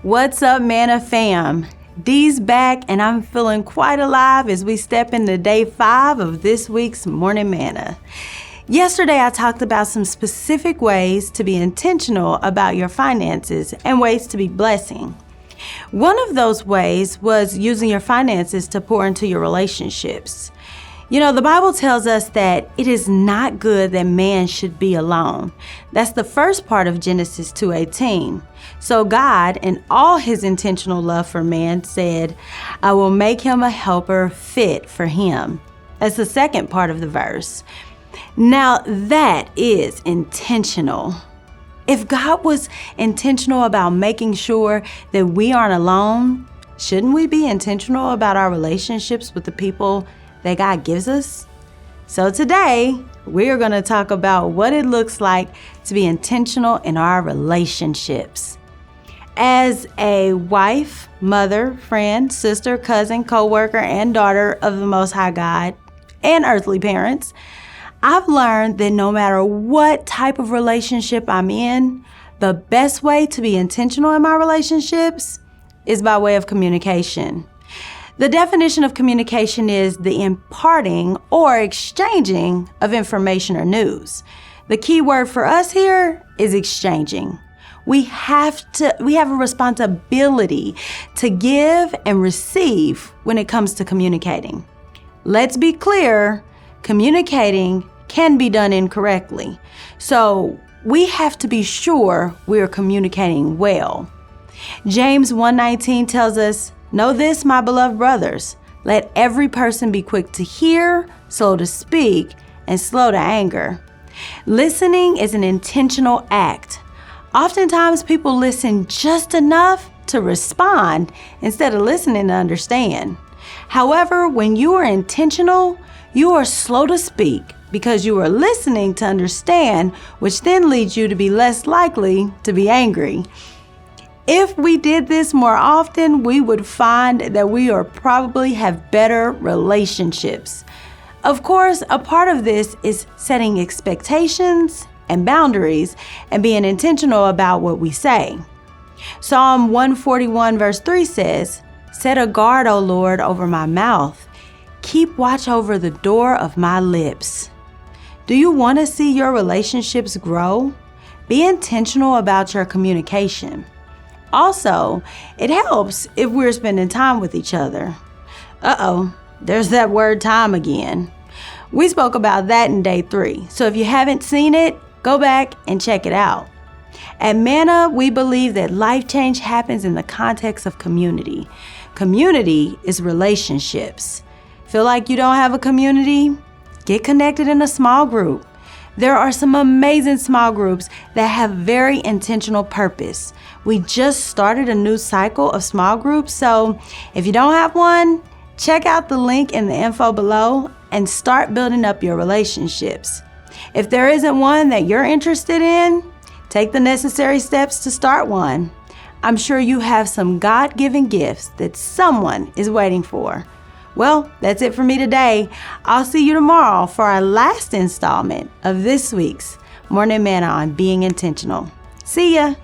What's up, Manna fam? Dee's back, and I'm feeling quite alive as we step into day 5 of this week's Morning Manna. Yesterday, I talked about some specific ways to be intentional about your finances and ways to be blessing. One of those ways was using your finances to pour into your relationships. You know, the Bible tells us that it is not good that man should be alone. That's the first part of Genesis 2:18. So God, in all his intentional love for man, said, I will make him a helper fit for him. That's the second part of the verse. Now that is intentional. If God was intentional about making sure that we aren't alone, shouldn't we be intentional about our relationships with the people that God gives us? So today, we are going to talk about what it looks like to be intentional in our relationships. As a wife, mother, friend, sister, cousin, co-worker, and daughter of the Most High God, and earthly parents, I've learned that no matter what type of relationship I'm in, the best way to be intentional in my relationships is by way of communication. The definition of communication is the imparting or exchanging of information or news. The key word for us here is exchanging. We have a responsibility to give and receive when it comes to communicating. Let's be clear, communicating can be done incorrectly. So we have to be sure we are communicating well. James 1:19 tells us, know this, my beloved brothers, let every person be quick to hear, slow to speak, and slow to anger. Listening is an intentional act. Oftentimes people listen just enough to respond instead of listening to understand. However, when you are intentional, you are slow to speak because you are listening to understand, which then leads you to be less likely to be angry. If we did this more often, we would find that we are probably have better relationships. Of course, a part of this is setting expectations and boundaries and being intentional about what we say. Psalm 141 verse 3 says, set a guard, O Lord, over my mouth. Keep watch over the door of my lips. Do you want to see your relationships grow? Be intentional about your communication. Also, it helps if we're spending time with each other. There's that word time again. We spoke about that in day 3. So if you haven't seen it, go back and check it out. At Manna, we believe that life change happens in the context of community. Community is relationships. Feel like you don't have a community? Get connected in a small group. There are some amazing small groups that have very intentional purpose. We just started a new cycle of small groups, so if you don't have one, check out the link in the info below and start building up your relationships. If there isn't one that you're interested in, take the necessary steps to start one. I'm sure you have some God-given gifts that someone is waiting for. Well, that's it for me today. I'll see you tomorrow for our last installment of this week's Morning Manna on being intentional. See ya.